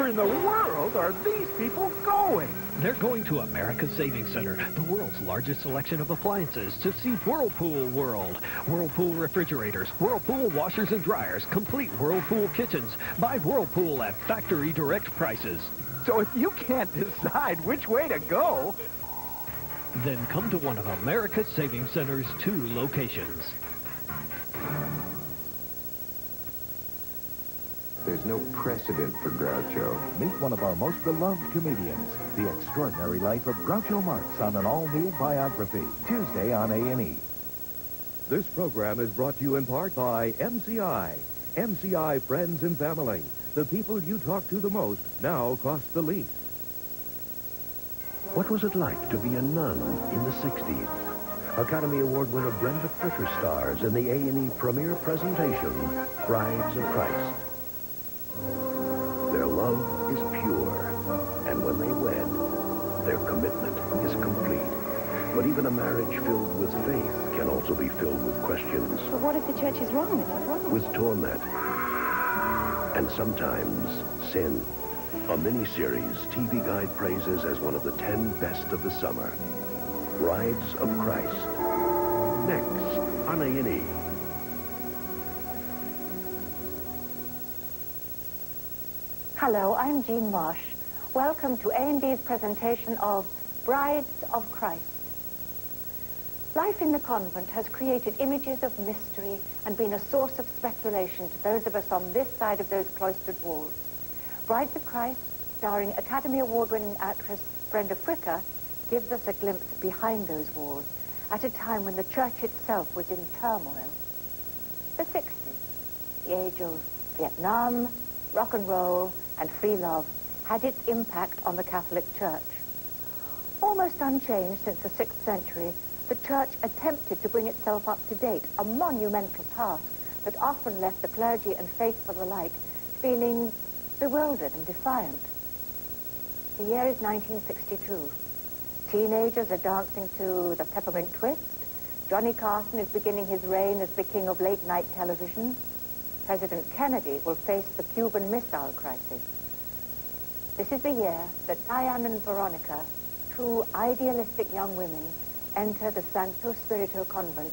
Where in the world are these people going? They're going to America's Savings Center, the world's largest selection of appliances, to see Whirlpool World. Whirlpool refrigerators, Whirlpool washers and dryers, complete Whirlpool kitchens. Buy Whirlpool at factory direct prices. So if you can't decide which way to go, then come to one of America's Savings Center's 2 locations. There's no precedent for Groucho. Meet one of our most beloved comedians, The Extraordinary Life of Groucho Marx, on an all-new biography, Tuesday on A&E. This program is brought to you in part by MCI. MCI Friends and Family. The people you talk to the most now cost the least. What was it like to be a nun in the 60s? Academy Award winner Brenda Fricker stars in the A&E premiere presentation, Brides of Christ. Their love is pure, and when they wed, their commitment is complete. But even a marriage filled with faith can also be filled with questions. But what if the church is wrong? What's wrong? With torment, and sometimes sin. A mini-series TV Guide praises as one of the 10 best of the summer. Brides of Christ. Next on A&E. Hello, I'm Jean Marsh. Welcome to A&E's presentation of Brides of Christ. Life in the convent has created images of mystery and been a source of speculation to those of us on this side of those cloistered walls. Brides of Christ, starring Academy Award-winning actress Brenda Fricker, gives us a glimpse behind those walls at a time when the church itself was in turmoil. The 60s, the age of Vietnam, rock and roll, and free love, had its impact on the Catholic Church. Almost unchanged since the 6th century, the Church attempted to bring itself up to date, a monumental task that often left the clergy and faithful alike feeling bewildered and defiant. The year is 1962. Teenagers are dancing to the Peppermint Twist. Johnny Carson is beginning his reign as the king of late-night television. President Kennedy will face the Cuban Missile Crisis. This is the year that Diane and Veronica, 2 idealistic young women, enter the Santo Spirito convent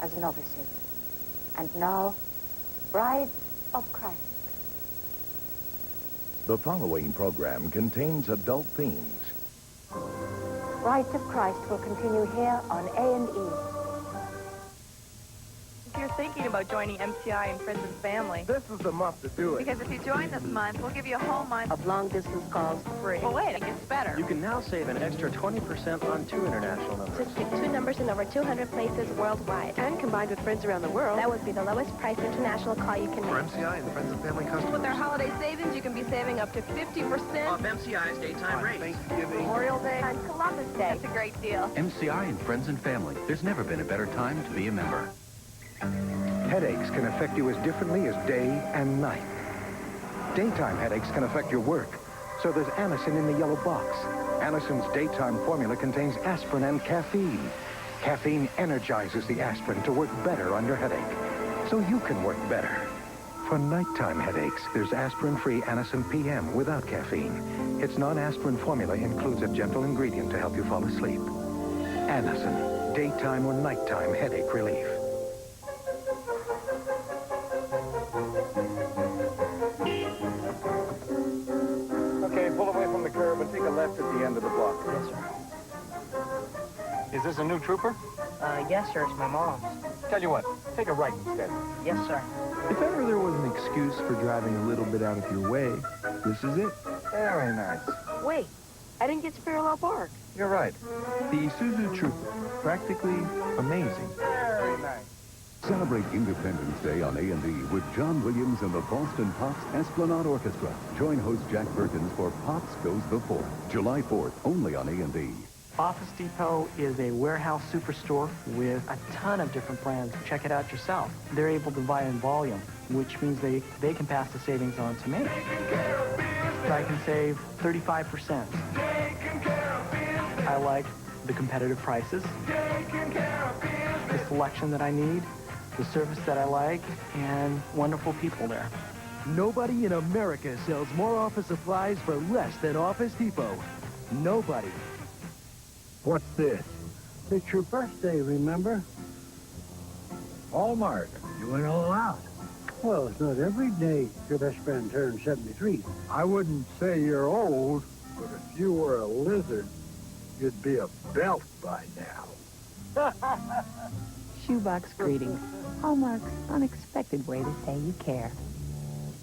as novices. And now, Brides of Christ. The following program contains adult themes. Brides of Christ will continue here on A&E. If you're thinking about joining MCI and Friends and Family, this is the month to do it. because if you join this month, we'll give you a whole month Of long-distance calls for free. Well, wait, it gets better. You can now save an extra 20% on 2 international numbers. Just pick 2 numbers in over 200 places worldwide. And combined with friends around the world, that would be the lowest price international call you can make. For MCI and Friends and Family customers. With their holiday savings, you can be saving up to 50% Off MCI's daytime rates. Thanksgiving. Memorial Day. On Columbus Day. That's a great deal. MCI and Friends and Family. There's never been a better time to be a member. Headaches can affect you as differently as day and night. Daytime headaches can affect your work, so there's Anacin in the yellow box. Anacin's daytime formula contains aspirin and caffeine. Caffeine energizes the aspirin to work better on your headache, so you can work better. For nighttime headaches, there's aspirin-free Anacin PM without caffeine. Its non-aspirin formula includes a gentle ingredient to help you fall asleep. Anacin, daytime or nighttime headache relief. Okay, pull away from the curb and take a left at the end of the block. Yes, sir. Is this a new trooper? Yes, sir. It's my mom's. Tell you what, take a right instead. Yes, sir. If ever there was an excuse for driving a little bit out of your way, this is it. Very nice. Wait, I didn't get to parallel park. You're right. The Isuzu Trooper. Practically amazing. Very nice. Celebrate Independence Day on A&E with John Williams and the Boston Pops Esplanade Orchestra. Join host Jack Perkins for Pops Goes the 4th, July 4th, only on A&E. Office Depot is a warehouse superstore with a ton of different brands. Check it out yourself. They're able to buy in volume, which means they can pass the savings on to me. I can save 35%. I like the competitive prices, the selection that I need, the service that I like, and wonderful people there. Nobody in America sells more office supplies for less than Office Depot. Nobody. What's this? It's your birthday, remember? Hallmark. You went all out. Well, it's not every day your best friend turns 73. I wouldn't say you're old, but if you were a lizard, you'd be a belt by now. Shoebox greetings. Hallmark's unexpected way to say you care.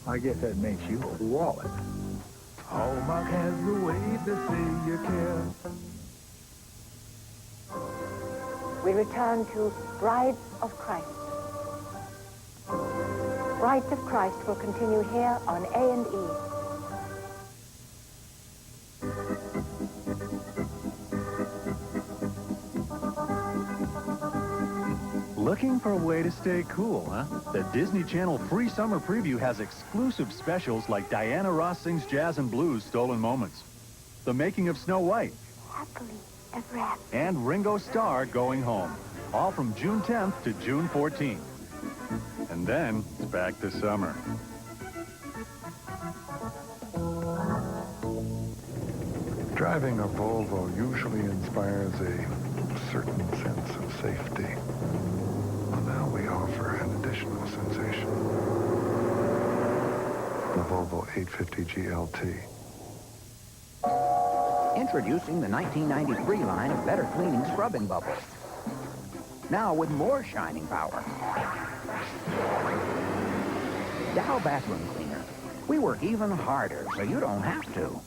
I guess that makes you a wallet. Hallmark has the way to say you care. We return to Brides of Christ. Brides of Christ will continue here on A&E. Looking for a way to stay cool, huh? The Disney Channel free summer preview has exclusive specials like Diana Ross Sings Jazz and Blues Stolen Moments, The Making of Snow White, Happily ever after. and Ringo Starr Going Home, all from June 10th to June 14th. And then it's back to summer. Driving a Volvo usually inspires a certain sense of safety. Well, now we offer an additional sensation. The Volvo 850 GLT. Introducing the 1993 line of better cleaning scrubbing bubbles. Now with more shining power. Dow Bathroom Cleaner. We work even harder so you don't have to.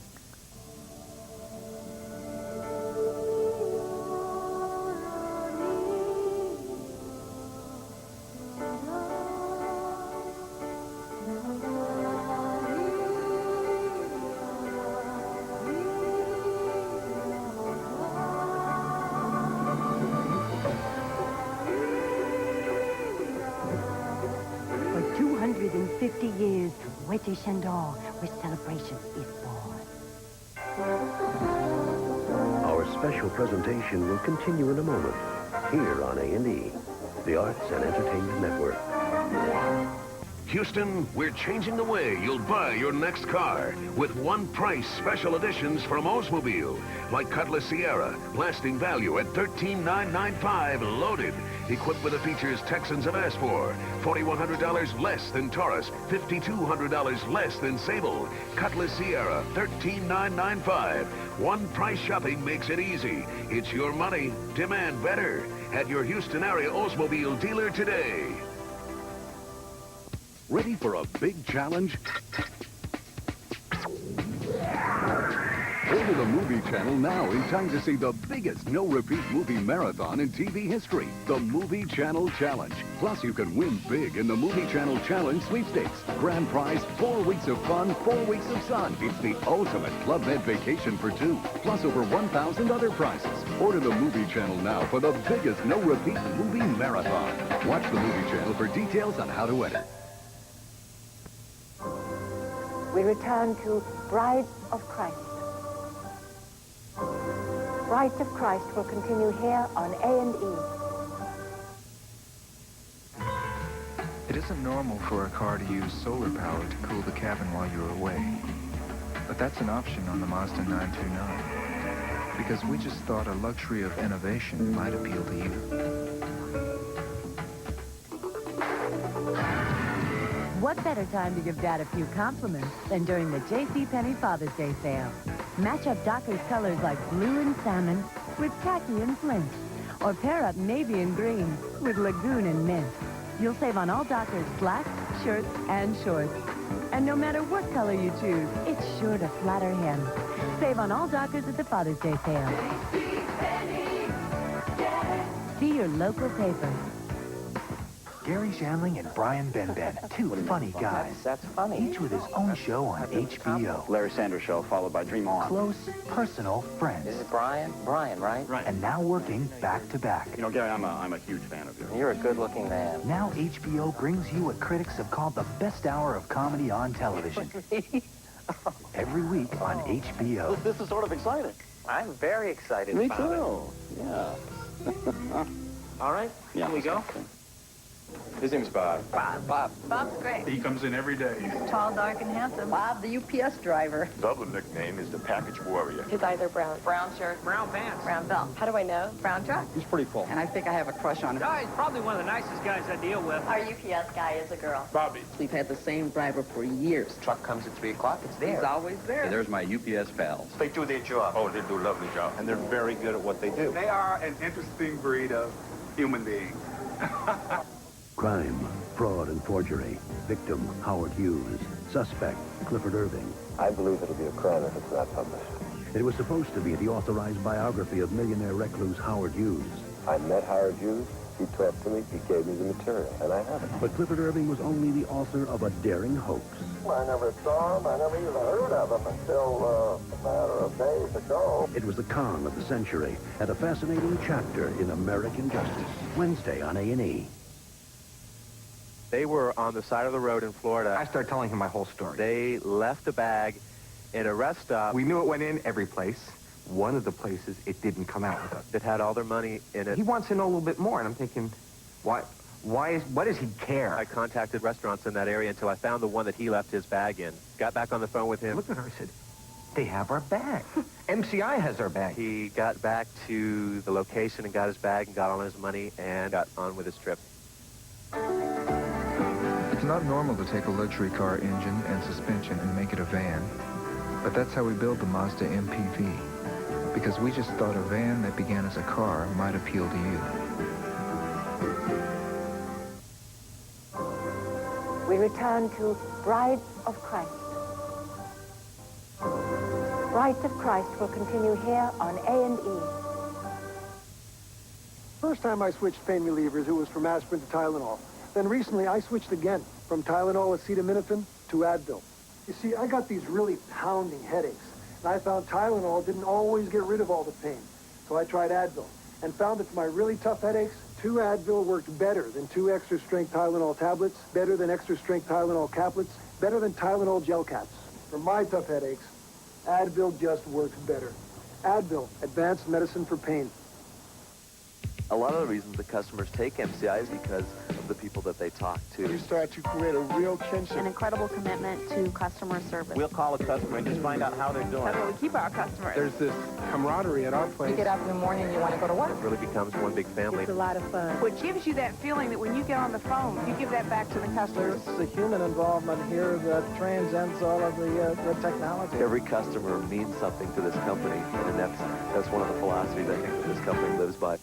For 250 years, Wete Chandor, where celebration is born. Our special presentation will continue in a moment, here on A&E, the Arts and Entertainment Network. Houston, we're changing the way you'll buy your next car with one price special editions from Oldsmobile, like Cutlass Sierra, lasting value at $13,995 loaded, equipped with the features Texans have asked for. $4,100 less than Taurus, $5,200 less than Sable. Cutlass Sierra, $13,995. One price shopping makes it easy. It's your money. Demand better. At your Houston area Oldsmobile dealer today. Ready for a big challenge? Order the Movie Channel now in time to see the biggest no-repeat movie marathon in TV history, the Movie Channel Challenge. Plus, you can win big in the Movie Channel Challenge sweepstakes. Grand prize, 4 weeks of fun, 4 weeks of sun. It's the ultimate Club Med vacation for 2, plus over 1,000 other prizes. Order the Movie Channel now for the biggest no-repeat movie marathon. Watch the Movie Channel for details on how to enter. We return to Brides of Christ. Brides of Christ will continue here on A&E. It isn't normal for a car to use solar power to cool the cabin while you're away. But that's an option on the Mazda 929. Because we just thought a luxury of innovation might appeal to you. What better time to give Dad a few compliments than during the JCPenney Father's Day sale? Match up Dockers colors like blue and salmon with khaki and flint. Or pair up navy and green with lagoon and mint. You'll save on all Dockers slacks, shirts, and shorts. And no matter what color you choose, it's sure to flatter him. Save on all Dockers at the Father's Day sale. See your local paper. Gary Shandling and Brian Benben, two funny guys. That's funny. Each with his own show on HBO. Larry Sanders Show, followed by Dream On. Close, personal friends. This is Brian? Brian, right? Right. And now working back to back. You know, Gary, I'm a huge fan of yours. You're a good-looking man. Now HBO brings you what critics have called the best hour of comedy on television. Every week on HBO. This is sort of exciting. I'm very excited about it. Me too. Yeah. All right, yeah, here we go. His name's Bob. Bob. Bob's great. He comes in every day. Tall, dark, and handsome. Bob, the UPS driver. His other nickname is the Package Warrior. His eyes are brown. Brown shirt. Brown pants. Brown belt. How do I know? Brown truck. He's pretty full. And I think I have a crush on him. Oh, he's probably one of the nicest guys I deal with. Our UPS guy is a girl. Bobby. We've had the same driver for years. Truck comes at 3 o'clock, it's there. He's always there. There's my UPS pals. They do their job. Oh, they do a lovely job. And they're very good at what they do. They are an interesting breed of human beings. Crime, fraud, and forgery. Victim, Howard Hughes. Suspect, Clifford Irving. I believe it'll be a crime if it's not published. It was supposed to be the authorized biography of millionaire recluse Howard Hughes. I met Howard Hughes. He talked to me. He gave me the material, and I have it. But Clifford Irving was only the author of a daring hoax. I never saw him. I never even heard of him until a matter of days ago. It was the con of the century and a fascinating chapter in American justice. Wednesday on A&E. They were on the side of the road in Florida. I started telling him my whole story. They left a bag in a rest stop. We knew it went in every place. One of the places, it didn't come out with us. It had all their money in it. He wants to know a little bit more, and I'm thinking, what does he care? I contacted restaurants in that area until I found the one that he left his bag in. Got back on the phone with him. I looked at her and said, they have our bag. MCI has our bag. He got back to the location and got his bag and got all his money and got on with his trip. It's not normal to take a luxury car engine and suspension and make it a van. But that's how we build the Mazda MPV. Because we just thought a van that began as a car might appeal to you. We return to Brides of Christ. Brides of Christ will continue here on A&E. First time I switched pain relievers, it was from aspirin to Tylenol. Then recently I switched again, from Tylenol acetaminophen to Advil. You see, I got these really pounding headaches, and I found Tylenol didn't always get rid of all the pain. So I tried Advil, and found that for my really tough headaches, 2 Advil worked better than 2 extra-strength Tylenol tablets, better than extra-strength Tylenol caplets, better than Tylenol gel caps. For my tough headaches, Advil just works better. Advil, advanced medicine for pain. A lot of the reasons the customers take MCI is because of the people that they talk to. You start to create a real kinship. An incredible commitment to customer service. We'll call a customer and just find out how they're doing. That's what we keep our customers. There's this camaraderie at our place. You get up in the morning and you want to go to work. It really becomes one big family. It's a lot of fun. What gives you that feeling that when you get on the phone, you give that back to the customer? There's the human involvement here that transcends all of the technology. Every customer means something to this company, and that's one of the philosophies I think that this company lives by.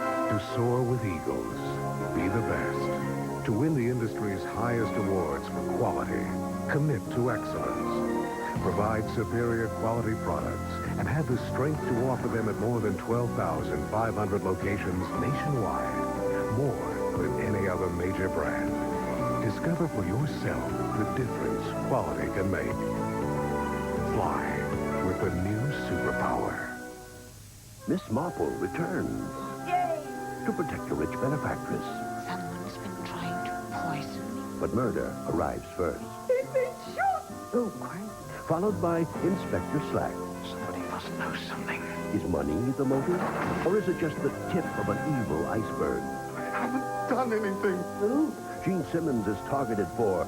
To soar with eagles, be the best. To win the industry's highest awards for quality, commit to excellence. Provide superior quality products and have the strength to offer them at more than 12,500 locations nationwide. More than any other major brand. Discover for yourself the difference quality can make. Fly with the new superpower. Miss Marple returns. Yay! To protect a rich benefactress. Someone's been trying to poison me. But murder arrives first. He's been shot! Oh, great. Followed by Inspector Slack. Somebody must know something. Is money the motive? Or is it just the tip of an evil iceberg? I haven't done anything. Ooh. Gene Simmons is targeted for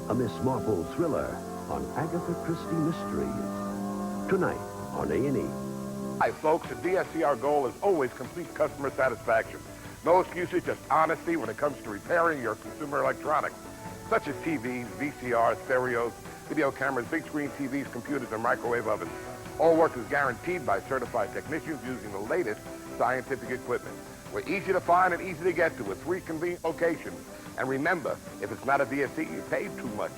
a Miss Marple thriller on Agatha Christie Mysteries. Tonight on A&E. Hi, folks. At DSC, our goal is always complete customer satisfaction. No excuses, just honesty when it comes to repairing your consumer electronics, such as TVs, VCRs, stereos, video cameras, big screen TVs, computers, and microwave ovens. All work is guaranteed by certified technicians using the latest scientific equipment. We're easy to find and easy to get to with 3 convenient locations. And remember, if it's not a DSC, you paid too much.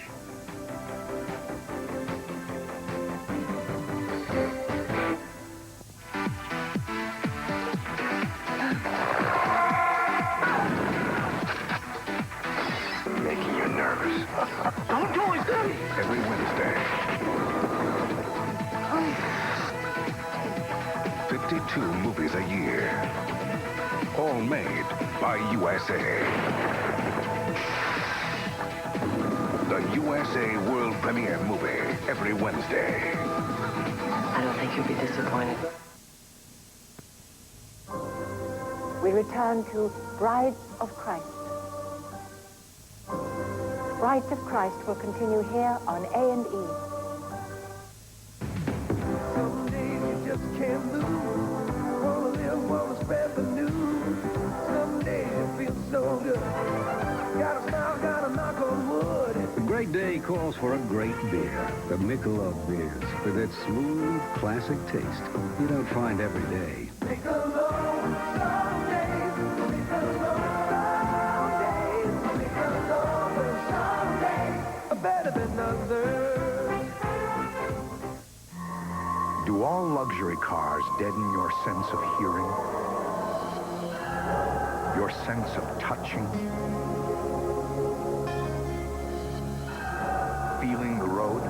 Making you nervous. Don't do it, Daddy. Every Wednesday. 52 movies a year. All made by USA. The USA World Premiere movie every Wednesday. I don't think you'll be disappointed. we return to Brides of Christ. Brides of Christ will continue here on A&E. Some days you just can't lose. Wanna live, wanna spread the news. Some days you feel so good. Gotta smile, gotta knock on wood. A great day calls for a great beer. The Michelob beers, with its smooth, classic taste you don't find every day. Better than others. Do all luxury cars deaden your sense of hearing? Your sense of touching? Feeling the road?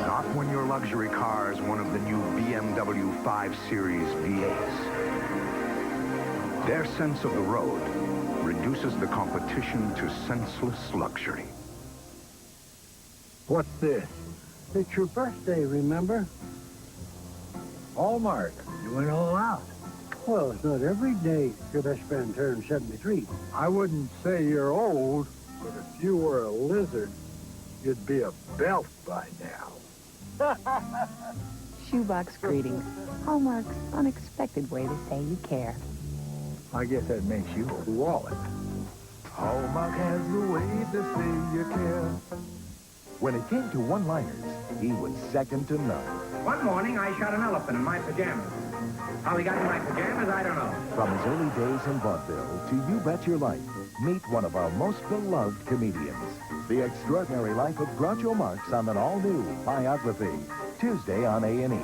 Not when your luxury car is one of the new BMW 5 Series V8s. Their sense of the road reduces the competition to senseless luxury. What's this? It's your birthday, remember? Hallmark, you went all out. Well, it's not every day your best friend turns 73. I wouldn't say you're old, but if you were a lizard, you'd be a belt by now. Shoebox greetings. Hallmark's unexpected way to say you care. I guess that makes you a wallet. Hallmark has a way to say you care. When it came to one-liners, he was second to none. One morning, I shot an elephant in my pajamas. How he got in my pajamas, I don't know. From his early days in vaudeville to You Bet Your Life, meet one of our most beloved comedians. The Extraordinary Life of Groucho Marx on an all-new biography. Tuesday on A&E.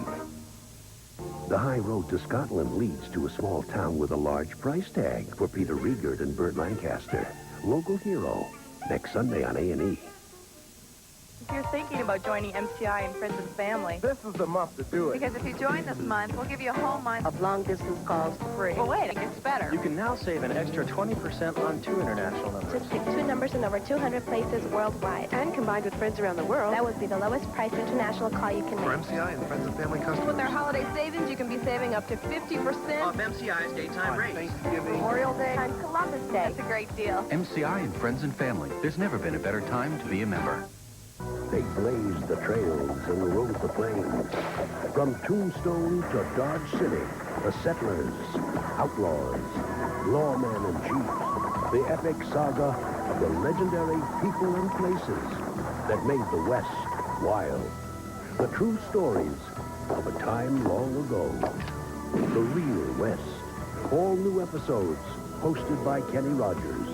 The high road to Scotland leads to a small town with a large price tag for Peter Riegert and Burt Lancaster. Local hero. Next Sunday on A&E. If you're thinking about joining MCI and Friends and Family, this is the month to do it. Because if you join this month, we'll give you a whole month of long-distance calls free. But wait, it gets better. You can now save an extra 20% on 2 international numbers. Just pick 2 numbers in over 200 places worldwide. And combined with Friends around the world, that would be the lowest price international call you can make. For MCI and Friends and Family customers. With our holiday savings, you can be saving up to 50% off MCI's daytime rates. Thanksgiving, Memorial Day, and Columbus Day. That's a great deal. MCI and Friends and Family. There's never been a better time to be a member. They blazed the trails and rode the plains. From Tombstone to Dodge City, the settlers, outlaws, lawmen and chiefs, the epic saga of the legendary people and places that made the West wild. The true stories of a time long ago. The real West. All new episodes hosted by Kenny Rogers.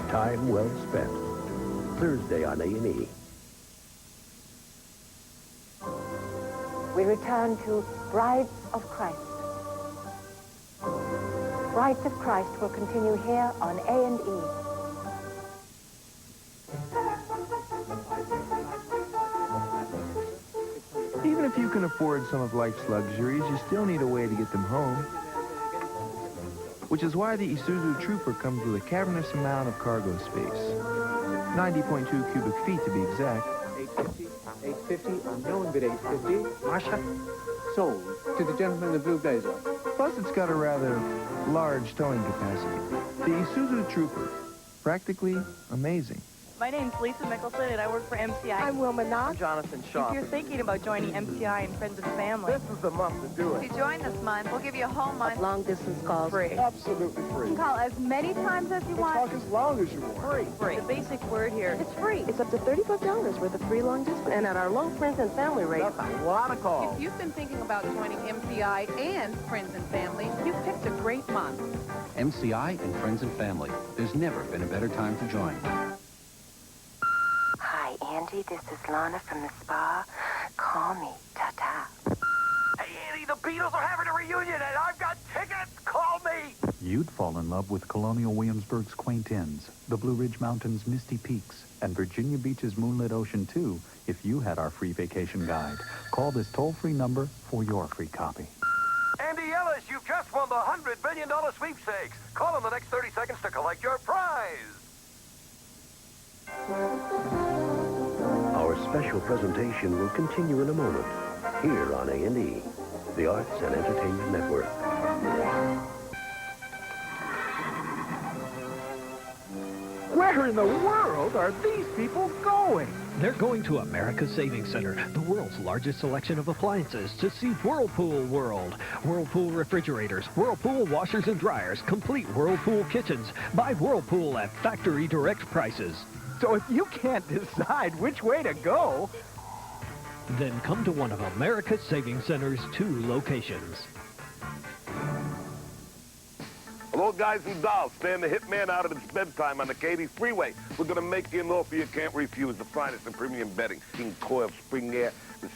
Time well spent. Thursday on A&E. We return to Brides of Christ. Brides of Christ will continue here on A&E. Even if you can afford some of life's luxuries, you still need a way to get them home. Which is why the Isuzu Trooper comes with a cavernous amount of cargo space. 90.2 cubic feet to be exact. 850, no one bid 850. Masha, sold to the gentleman in the blue blazer. Plus, it's got a rather large towing capacity. The Isuzu Trooper, practically amazing. My name's Lisa Mickelson, and I work for MCI. I'm Wilma Knox. I'm Jonathan Shaw. If you're thinking about joining MCI and Friends and Family, this is the month to do it. If you join this month, we'll give you a whole month of long-distance calls free. Absolutely free. You can call as many times as you want. Talk as long as you want. Free. The basic word here, it's free. It's up to $35 worth of free long distance, and at our low Friends and Family rate. That's a lot of calls. If you've been thinking about joining MCI and Friends and Family, you've picked a great month. MCI and Friends and Family. There's never been a better time to join. Hi, Andy. This is Lana from the spa. Call me. Ta-ta. Hey, Andy, the Beatles are having a reunion, and I've got tickets. Call me. You'd fall in love with Colonial Williamsburg's quaint inns, the Blue Ridge Mountains' misty peaks, and Virginia Beach's moonlit ocean, too, if you had our free vacation guide. Call this toll-free number for your free copy. Andy Ellis, you've just won the $100 million sweepstakes. Call in the next 30 seconds to collect your prize. Our special presentation will continue in a moment, here on A&E. the Arts and Entertainment Network. Where in the world are these people going? They're going to America's Savings Center, the world's largest selection of appliances, to see Whirlpool World. Whirlpool refrigerators, Whirlpool washers and dryers, complete Whirlpool kitchens. Buy Whirlpool at factory direct prices. So if you can't decide which way to go, then come to one of America's Savings Center's 2 locations. Hello, guys and dolls. Stan the Hitman out at its bedtime on the Katy Freeway. We're going to make you an offer you can't refuse. The finest in premium bedding. King Coil, Spring Air,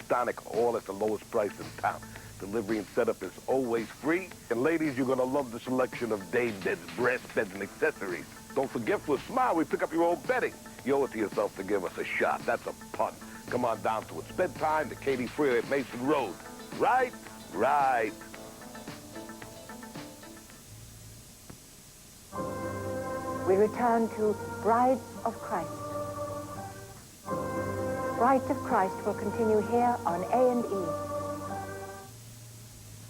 Stonic, all at the lowest price in town. Delivery and setup is always free. And ladies, you're going to love the selection of day beds, breast beds, and accessories. Don't forget, for a smile, we pick up your old bedding. You owe it to yourself to give us a shot. That's a pun. Come on down to its bedtime, the Katy Freeway at Mason Road. Right? Right. We return to Brides of Christ. Brides of Christ will continue here on A&E.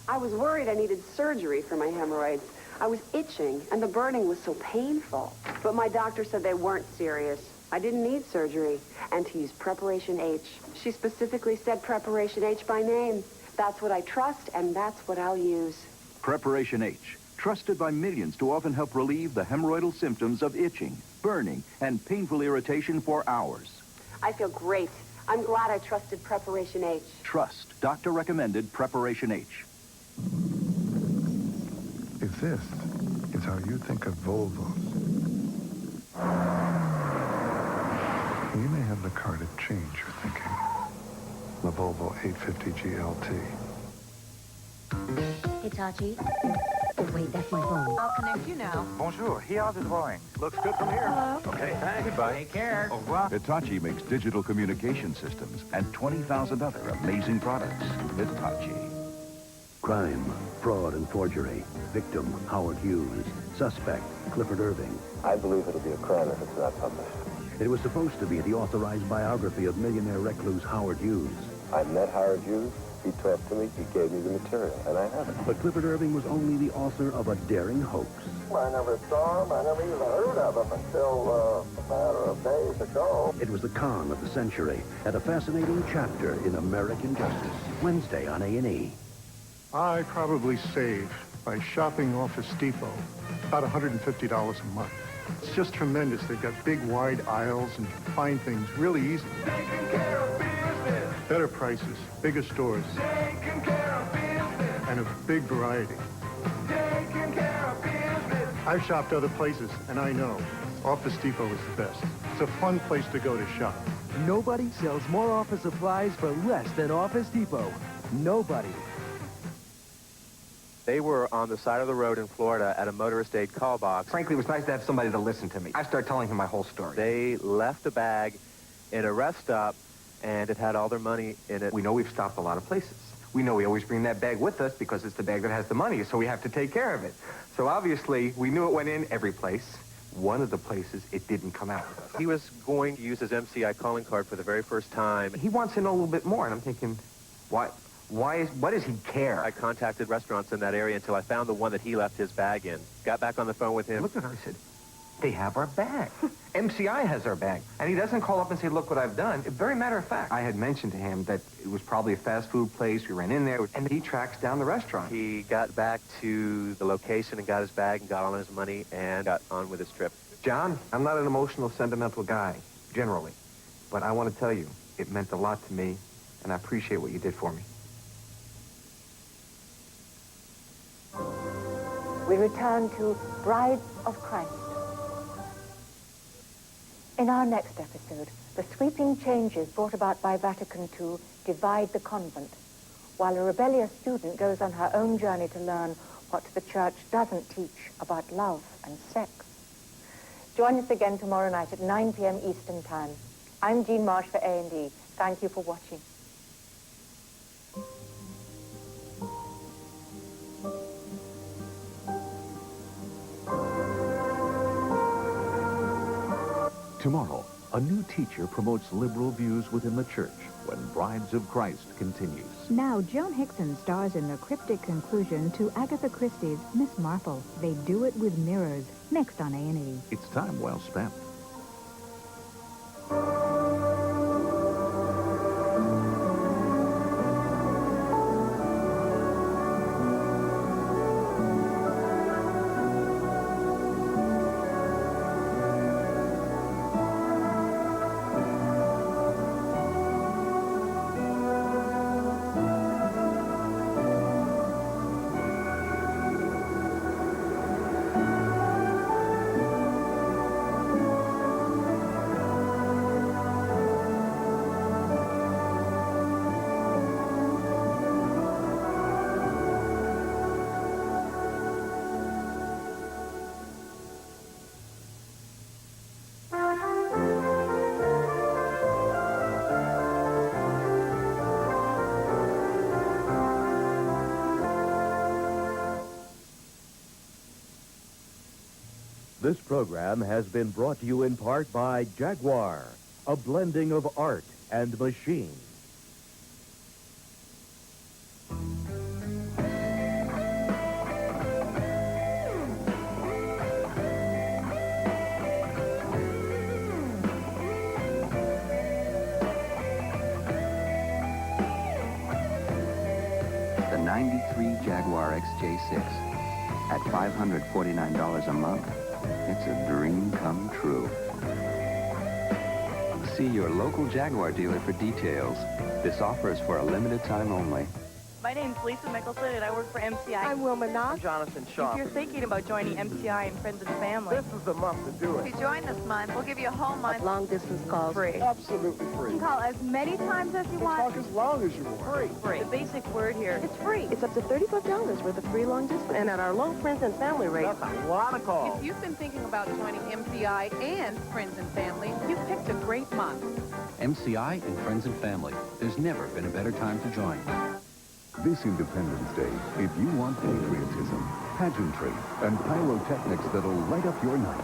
I was worried I needed surgery for my hemorrhoids. I was itching, and the burning was so painful. But my doctor said they weren't serious. I didn't need surgery, and to use Preparation H. She specifically said Preparation H by name. That's what I trust, and that's what I'll use. Preparation H, trusted by millions to often help relieve the hemorrhoidal symptoms of itching, burning, and painful irritation for hours. I feel great. I'm glad I trusted Preparation H. Trust doctor-recommended Preparation H. If this is how you think of Volvos, you may have the car to change your thinking. The Volvo 850 GLT. Hitachi. Oh, wait, that's my phone. I'll connect you now. Bonjour, here are the drawings. Looks good from here. Hello. Okay, thanks. Goodbye. Take care. Au revoir. Hitachi makes digital communication systems and 20,000 other amazing products. Hitachi. Crime, fraud, and forgery. Victim, Howard Hughes. Suspect, Clifford Irving. I believe it'll be a crime if it's not published. It was supposed to be the authorized biography of millionaire recluse Howard Hughes. I met Howard Hughes. He talked to me. He gave me the material, and I have it. But Clifford Irving was only the author of a daring hoax. I never saw him. I never even heard of him until a matter of days ago. It was the con of the century and a fascinating chapter in American justice. Wednesday on A&E. I probably save, by shopping Office Depot, about $150 a month. It's just tremendous. They've got big, wide aisles and find things really easy. Taking care of business. Better prices, bigger stores, Taking care of business. and a big variety. Taking care of business. I've shopped other places, and I know Office Depot is the best. It's a fun place to go to shop. Nobody sells more office supplies for less than Office Depot. Nobody. They were on the side of the road in Florida at a motorist aid call box. Frankly, it was nice to have somebody to listen to me. I started telling him my whole story. They left a bag in a rest stop, and it had all their money in it. We know we've stopped a lot of places. We know we always bring that bag with us because it's the bag that has the money, so we have to take care of it. So obviously, we knew it went in every place. One of the places, it didn't come out with us. He was going to use his MCI calling card for the very first time. He wants to know a little bit more, and I'm thinking, what does he care? I contacted restaurants in that area until I found the one that he left his bag in. Got back on the phone with him. I looked at her, I said, they have our bag. MCI has our bag. And he doesn't call up and say, look what I've done. Very matter of fact. I had mentioned to him that it was probably a fast food place. We ran in there, and he tracks down the restaurant. He got back to the location and got his bag and got all his money and got on with his trip. John, I'm not an emotional, sentimental guy, generally. But I want to tell you, it meant a lot to me, and I appreciate what you did for me. We return to Brides of Christ. In our next episode, the sweeping changes brought about by Vatican II divide the convent, while a rebellious student goes on her own journey to learn what the church doesn't teach about love and sex. Join us again tomorrow night at 9 p.m. Eastern Time. I'm Jean Marsh for A&E. Thank you for watching. Tomorrow, a new teacher promotes liberal views within the church. when Brides of Christ continues. Now, Joan Hickson stars in the cryptic conclusion to Agatha Christie's Miss Marple. They do it with mirrors. Next on A&E. It's time well spent. This program has been brought to you in part by Jaguar, a blending of art and machine. The 93 Jaguar XJ6 at $549 a month. It's a dream come true. See your local Jaguar dealer for details. This offer is for a limited time only. My name's Lisa Mickelson, and I work for MCI. I'm Wilma Knox. I'm Jonathan Shaw. If you're thinking about joining MCI and Friends and Family, This is the month to do if you join this month, we'll give you a whole month Long-distance calls. free. Absolutely free. You can call as many times as you want. Talk as long as you want. Free. The basic word here, it's free. It's up to $35 worth of free long distance, and at our low Friends and Family rate. That's a lot of calls. If you've been thinking about joining MCI and Friends and Family, you've picked a great month. MCI and Friends and Family. There's never been a better time to join. This Independence Day, if you want patriotism, pageantry, and pyrotechnics that'll light up your night,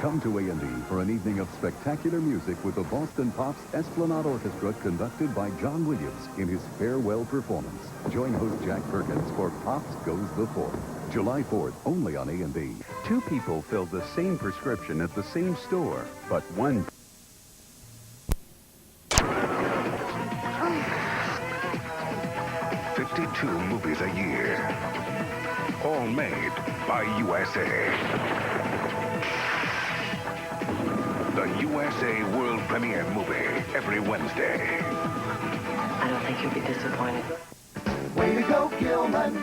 come to A&E for an evening of spectacular music with the Boston Pops Esplanade Orchestra conducted by John Williams in his farewell performance. Join host Jack Perkins for Pops Goes the Fourth, July 4th, only on A&E. Two people filled the same prescription at the same store, but one... 52 movies a year, all made by USA. The USA World Premiere movie every Wednesday. I don't think you'll be disappointed. Way to go, Gilman.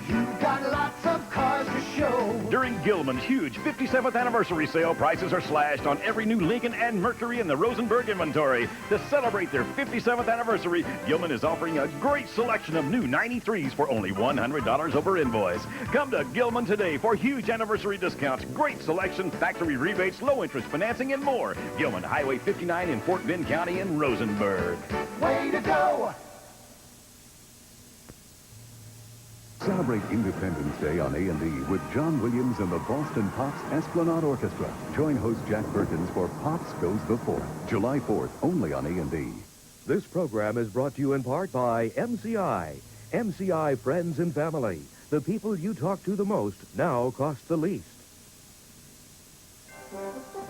You've got lots of cars to show. During Gilman's huge 57th anniversary sale, prices are slashed on every new Lincoln and Mercury in the Rosenberg inventory. To celebrate their 57th anniversary, Gilman is offering a great selection of new 93s for only $100 over invoice. Come to Gilman today for huge anniversary discounts, great selection, factory rebates, low interest financing, and more. Gilman, Highway 59 in Fort Bend County in Rosenberg. Way to go. Celebrate Independence Day on A&E with John Williams and the Boston Pops Esplanade Orchestra. Join host Jack Perkins for Pops Goes the Fourth, July 4th, only on A&E. This program is brought to you in part by MCI. MCI Friends and Family. The people you talk to the most now cost the least.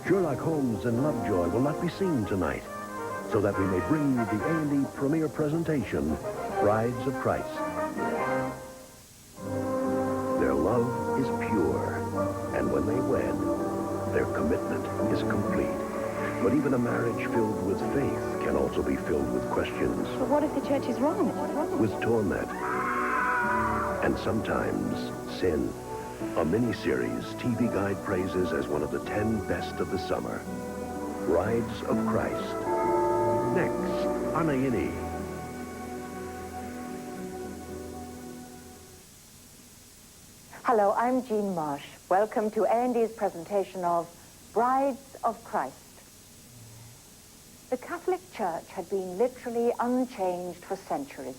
Sherlock Holmes and Lovejoy will not be seen tonight, so that we may bring you the A&E premiere presentation, Brides of Christ. Their love is pure, and when they wed, their commitment is complete. But even a marriage filled with faith can also be filled with questions. But what if the church is wrong? With torment, and sometimes sin. A mini-series TV Guide praises as one of the 10 best of the summer. Brides of Christ. Next on A&E. Hello, I'm Jean Marsh. Welcome to A&E's presentation of Brides of Christ. The Catholic Church had been literally unchanged for centuries.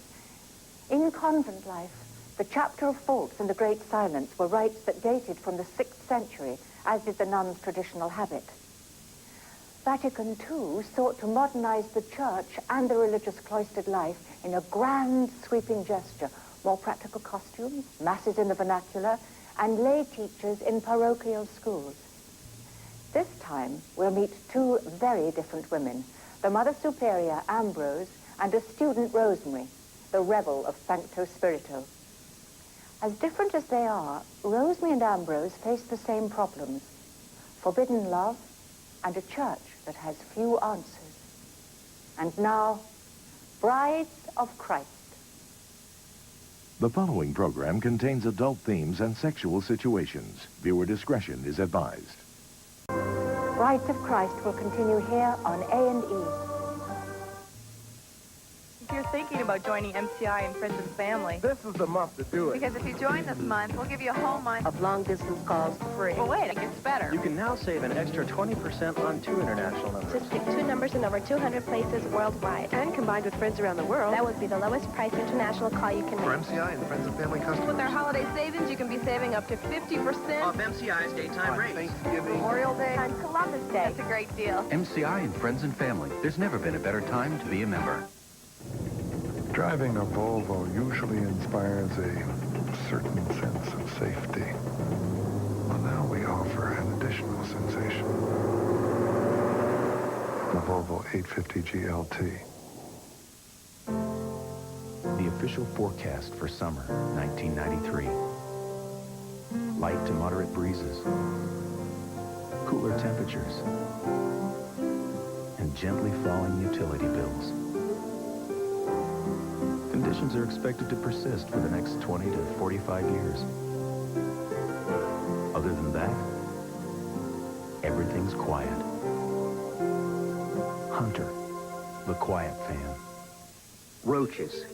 In convent life, the chapter of faults and the Great Silence were rites that dated from the 6th century, as did the nun's traditional habit. Vatican II sought to modernize the church and the religious cloistered life in a grand, sweeping gesture. More practical costumes, masses in the vernacular, and lay teachers in parochial schools. This time, we'll meet two very different women, the Mother Superior, Ambrose, and a student, Rosemary, the rebel of Sancto Spirito. As different as they are, Rosemary and Ambrose face the same problems: forbidden love and a church that has few answers. And now, Brides of Christ. The following program contains adult themes and sexual situations. Viewer discretion is advised. Brides of Christ will continue here on A&E. If you're thinking about joining MCI and Friends and Family, This is the month to do it. because if you join this month, we'll give you a whole month Of long-distance calls free. But wait, it gets better. You can now save an extra 20% on 2 international numbers. Just pick 2 numbers in over 200 places worldwide. And combined with friends around the world, that would be the lowest price international call you can make. For MCI and Friends and Family customers. With our holiday savings, you can be saving up to 50% Off MCI's daytime rates. Thanksgiving. Memorial Day On Columbus Day. That's a great deal. MCI and Friends and Family. There's never been a better time to be a member. Driving a Volvo usually inspires a certain sense of safety. Well, now we offer an additional sensation. The Volvo 850 GLT. The official forecast for summer 1993. Light to moderate breezes, cooler temperatures, and gently falling utility bills. Conditions are expected to persist for the next 20 to 45 years. Other than that, everything's quiet. Hunter, the quiet fan. Roaches.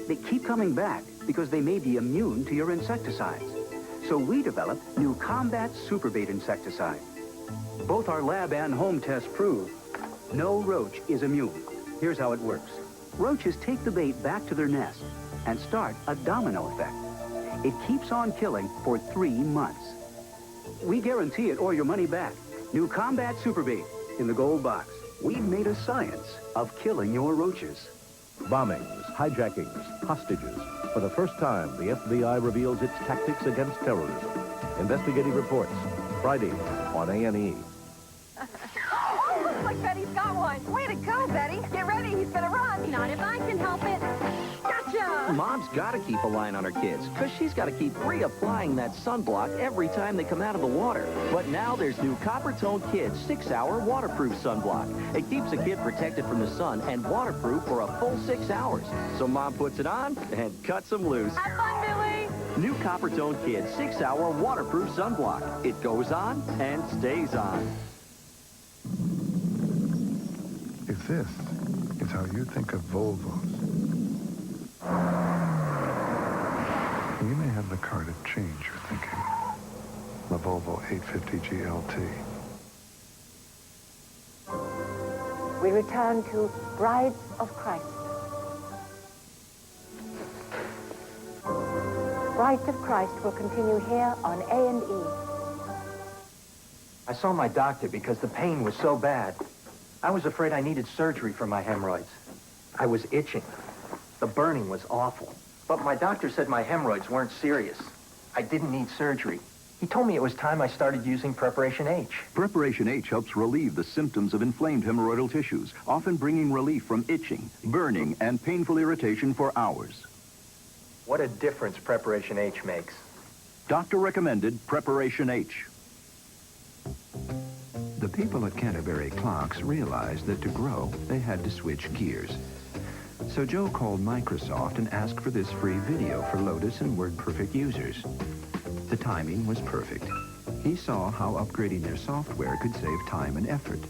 They keep coming back because they may be immune to your insecticides. So we developed new Combat Superbait insecticide. Both our lab and home tests prove no roach is immune. Here's how it works. Roaches take the bait back to their nest and start a domino effect. It keeps on killing for 3 months. We guarantee it or your money back. New Combat Superbait in the gold box. We've made a science of killing your roaches. Bombings, hijackings, hostages. For the first time, the FBI reveals its tactics against terrorism. Investigative reports, Friday on A&E. Oh, looks like Betty's got one. Way to go, Betty. Get ready. He's going to run. Not if I can help it. Gotcha. Mom's got to keep a line on her kids, because she's got to keep reapplying that sunblock every time they come out of the water. But now there's new Copper Tone Kids 6-hour waterproof sunblock. It keeps a kid protected from the sun and waterproof for a full 6 hours. So Mom puts it on and cuts them loose. Have fun, Billy. New Copper Tone Kids 6-hour waterproof sunblock. It goes on and stays on. If this is how you think of Volvos, you may have the car to change your thinking. The Volvo 850 GLT. We return to Brides of Christ. Brides of Christ will continue here on A&E. I saw my doctor because the pain was so bad. I was afraid I needed surgery for my hemorrhoids. I was itching. The burning was awful. But my doctor said my hemorrhoids weren't serious. I didn't need surgery. He told me it was time I started using Preparation H. Preparation H helps relieve the symptoms of inflamed hemorrhoidal tissues, often bringing relief from itching, burning, and painful irritation for hours. What a difference Preparation H makes. Doctor recommended Preparation H. The people at Canterbury Clocks realized that to grow, they had to switch gears. So Joe called Microsoft and asked for this free video for Lotus and WordPerfect users. The timing was perfect. He saw how upgrading their software could save time and effort.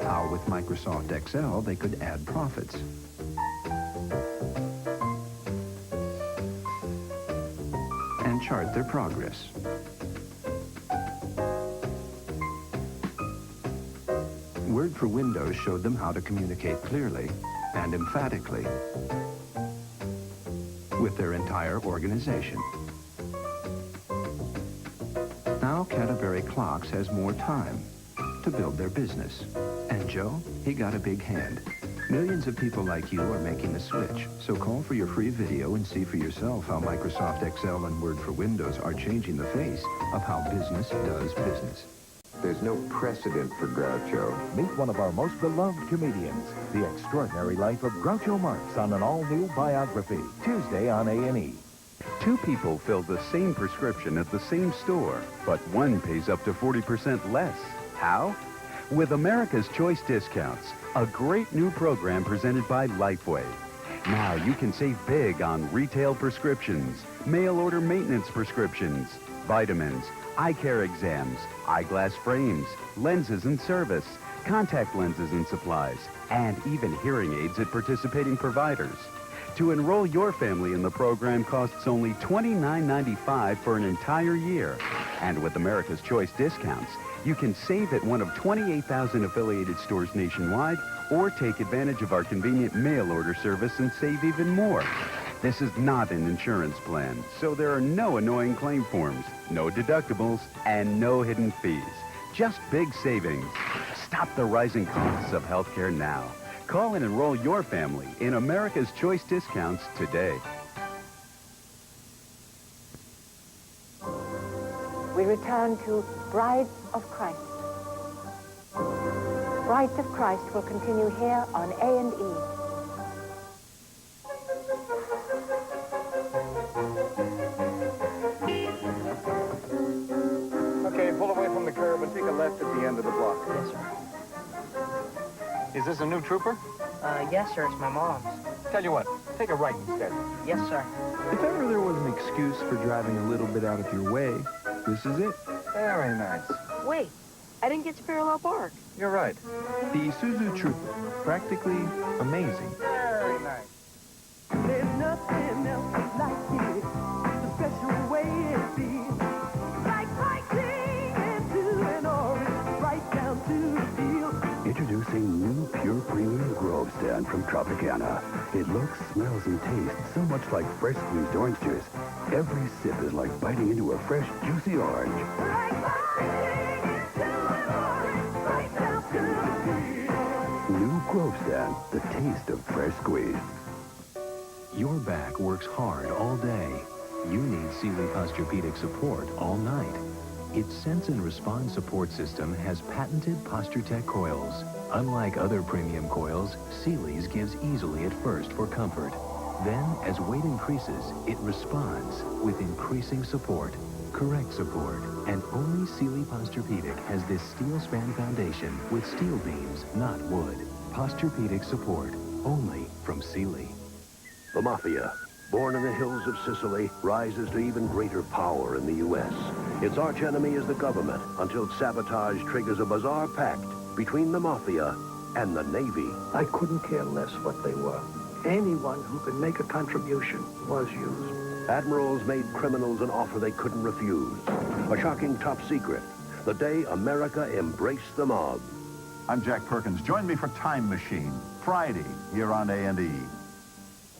How with Microsoft Excel they could add profits. And chart their progress. Word for Windows showed them how to communicate clearly and emphatically with their entire organization. Now Canterbury Clocks has more time to build their business and Joe, he got a big hand. Millions of people like you are making the switch, so call for your free video and see for yourself how Microsoft Excel and Word for Windows are changing the face of how business does business. There's no precedent for Groucho. Meet one of our most beloved comedians, The Extraordinary Life of Groucho Marx on an all-new biography, Tuesday on A&E. Two people fill the same prescription at the same store, but one pays up to 40% less. How? With America's Choice Discounts, a great new program presented by Lifeway. Now you can save big on retail prescriptions, mail order maintenance prescriptions, vitamins, eye care exams, eyeglass frames, lenses and service, contact lenses and supplies, and even hearing aids at participating providers. To enroll your family in the program costs only $29.95 for an entire year. And with America's Choice Discounts, you can save at one of 28,000 affiliated stores nationwide or take advantage of our convenient mail order service and save even more. This is not an insurance plan, so there are no annoying claim forms, no deductibles, and no hidden fees. Just big savings. Stop the rising costs of healthcare now. Call and enroll your family in America's Choice Discounts today. We return to Brides of Christ. Brides of Christ will continue here on A&E. Okay, pull away from the curb and take a left at the end of the block. Yes, sir. Is this a new trooper? Yes, sir. It's my mom's. Tell you what, take a right instead. Yes, sir. If ever there was an excuse for driving a little bit out of your way, this is it. Very nice. Wait, I didn't get to parallel park. You're right. The Isuzu Trooper. Practically amazing. Very nice. There's nothing else like it. The special way it feels. Like biting into an orange, right down to the field. Introducing new Pure Premium Grove Stand from Tropicana. It looks, smells, and tastes so much like fresh squeezed orange juice. Every sip is like biting into a fresh, juicy orange. New Grove Stand, the taste of fresh squeeze. Your back works hard all day. You need Sealy Posturepedic support all night. Its Sense and Respond support system has patented PostureTech coils. Unlike other premium coils, Sealy's gives easily at first for comfort. Then, as weight increases, it responds with increasing support, correct support, and only Sealy Posturepedic has this steel span foundation with steel beams, not wood. Posturepedic support, only from Sealy. The Mafia, born in the hills of Sicily, rises to even greater power in the U.S. Its archenemy is the government until sabotage triggers a bizarre pact between the Mafia and the Navy. I couldn't care less what they were. Anyone who could make a contribution was used. Admirals made criminals an offer they couldn't refuse. A shocking top secret, the day America embraced the mob. I'm Jack Perkins. Join me for Time Machine, Friday, here on A&E.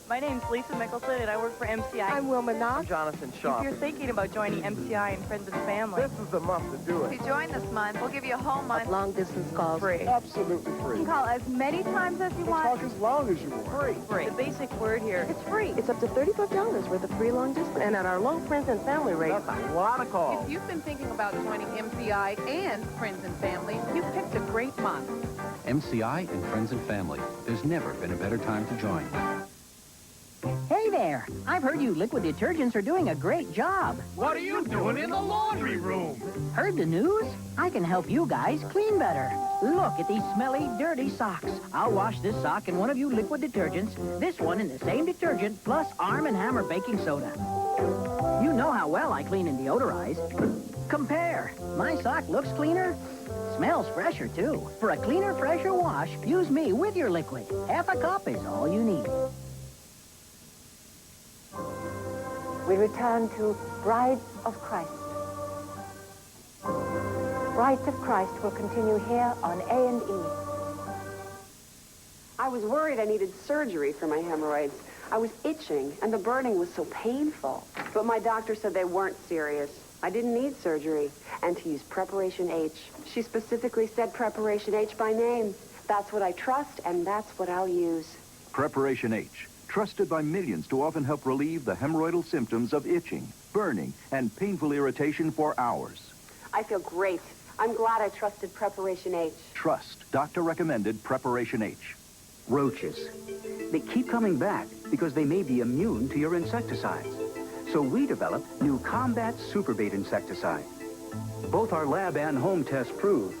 My name's Lisa Mickelson, and I work for MCI. I'm Wilma Knox. I'm Jonathan Shaw. If you're thinking about joining MCI and Friends and Family, This is the month to do If it. you join this month, we'll give you a whole month. Long-distance calls. free. Absolutely You free. can call as many times as you want. Talk as long as you want. Free. The basic word here. It's free. It's up to $35 worth of free long distance, and at our low Friends and Family rate. That's a lot of calls. If you've been thinking about joining MCI and Friends and Family, you've picked a great month. MCI and Friends and Family. There's never been a better time to join. Hey there! I've heard you liquid detergents are doing a great job. What are you doing in the laundry room? Heard the news? I can help you guys clean better. Look at these smelly, dirty socks. I'll wash this sock in one of you liquid detergents, this one in the same detergent, plus Arm & Hammer baking soda. You know how well I clean and deodorize. Compare. My sock looks cleaner, smells fresher, too. For a cleaner, fresher wash, use me with your liquid. Half a cup is all you need. We return to Brides of Christ. Brides of Christ will continue here on A&E. I was worried I needed surgery for my hemorrhoids. I was itching, and the burning was so painful. But my doctor said they weren't serious. I didn't need surgery, and to use Preparation H. She specifically said Preparation H by name. That's what I trust, and that's what I'll use. Preparation H, trusted by millions to often help relieve the hemorrhoidal symptoms of itching, burning, and painful irritation for hours. I feel great. I'm glad I trusted Preparation H. Trust doctor-recommended Preparation H. Roaches. They keep coming back because they may be immune to your insecticides. So we developed new Combat Superbait insecticide. Both our lab and home tests prove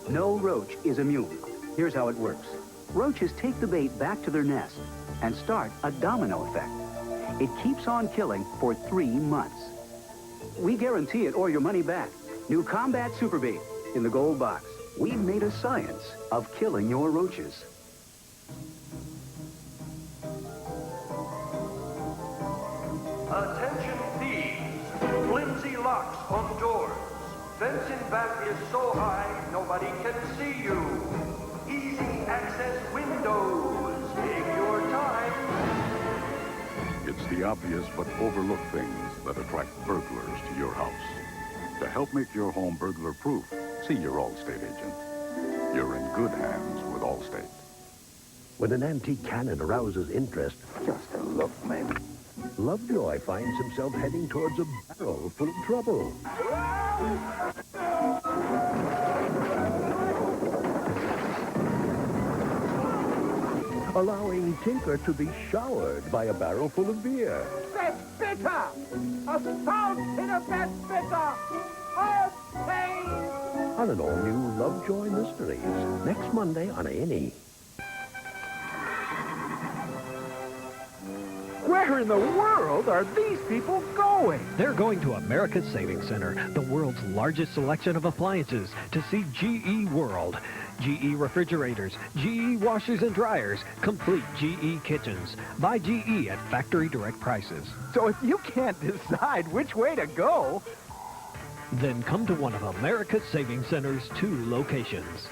no roach is immune. Here's how it works. Roaches take the bait back to their nest and start a domino effect. It keeps on killing for 3 months. We guarantee it or your money back. New Combat Superbait in the gold box. We've made a science of killing your roaches. Attention thieves, flimsy locks on doors. Fencing back is so high, nobody can see you. Easy access windows, take your time. It's the obvious but overlooked things that attract burglars to your house. To help make your home burglar-proof, see your Allstate agent. You're in good hands with Allstate. When an antique cannon arouses interest, Just a look, maybe. Lovejoy finds himself heading towards a barrel full of trouble. Allowing Tinker to be showered by a barrel full of beer. That's bitter! A fountain of that bitter! I'll pay! On an all-new Lovejoy Mysteries, next Monday on A&E. Where in the world are these people going? They're going to America's Savings Center, the world's largest selection of appliances, to see GE World. GE refrigerators, GE washers and dryers, complete GE kitchens. Buy GE at factory direct prices. So if you can't decide which way to go, then come to one of America's Savings Center's 2 locations.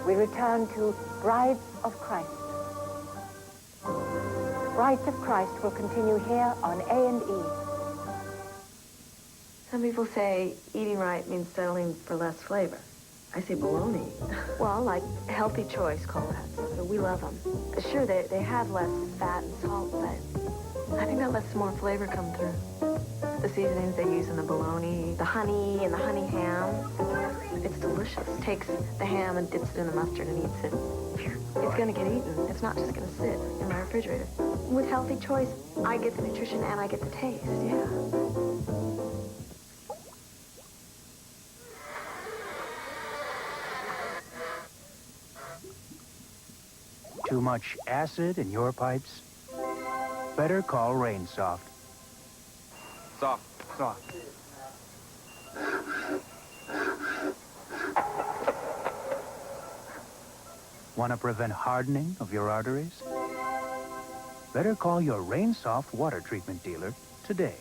We return to Brides of Christ. Brides of Christ will continue here on A&E. Some people say eating right means settling for less flavor. I say baloney. Well, like healthy choice, Colette. So we love them. Sure, they have less fat and salt, but I think that lets some more flavor come through. The seasonings they use in the bologna, the honey and the honey ham. It's delicious. Takes the ham and dips it in the mustard and eats it. It's gonna get eaten. It's not just gonna sit in my refrigerator. With healthy choice, I get the nutrition and I get the taste, yeah. Too much acid in your pipes? Better call Rainsoft. Soft. Want to prevent hardening of your arteries? Better call your Rainsoft water treatment dealer today.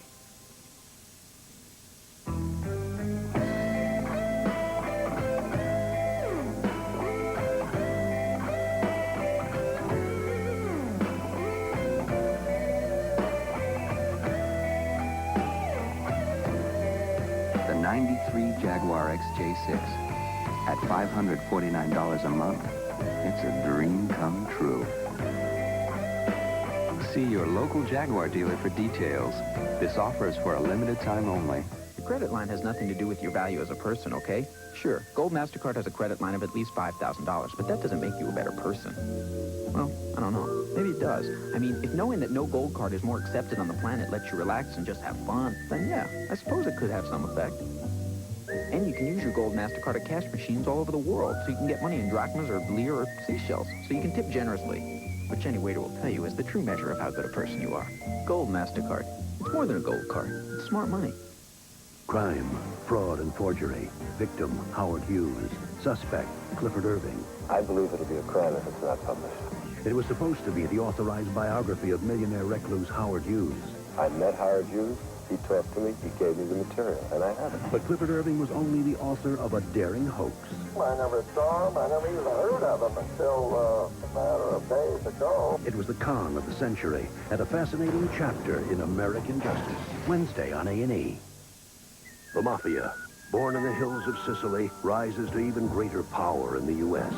The 93 Jaguar XJ6 at $549 a month. It's a dream come true. See your local Jaguar dealer for details. This offer is for a limited time only. Your credit line has nothing to do with your value as a person, okay? Sure, Gold MasterCard has a credit line of at least $5,000, but that doesn't make you a better person. Well, I don't know. Maybe it does. I mean, if knowing that no Gold card is more accepted on the planet lets you relax and just have fun, then yeah, I suppose it could have some effect. And you can use your Gold MasterCard at cash machines all over the world, so you can get money in drachmas or lire or seashells, so you can tip generously, which any waiter will tell you is the true measure of how good a person you are. Gold MasterCard. It's more than a gold card. It's smart money. Crime, fraud, and forgery. Victim, Howard Hughes. Suspect, Clifford Irving. I believe it'll be a crime if it's not published. It was supposed to be the authorized biography of millionaire recluse Howard Hughes. I met Howard Hughes. He talked to me. He gave me the material, and I have it. But Clifford Irving was only the author of a daring hoax. I never saw him. I never even heard of him until a matter of days ago. It was the con of the century and a fascinating chapter in American justice. Wednesday on A&E. The Mafia, born in the hills of Sicily, rises to even greater power in the U.S.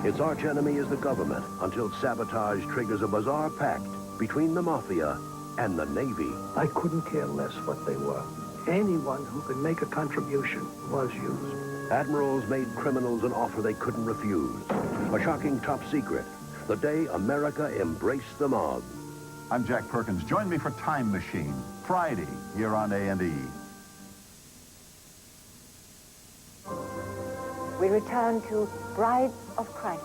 Its archenemy is the government until sabotage triggers a bizarre pact between the Mafia and the Navy. I couldn't care less what they were. Anyone who could make a contribution was used. Admirals made criminals an offer they couldn't refuse. A shocking top secret. The day America embraced the mob. I'm Jack Perkins. Join me for Time Machine, Friday, here on A&E. We return to Brides of Christ.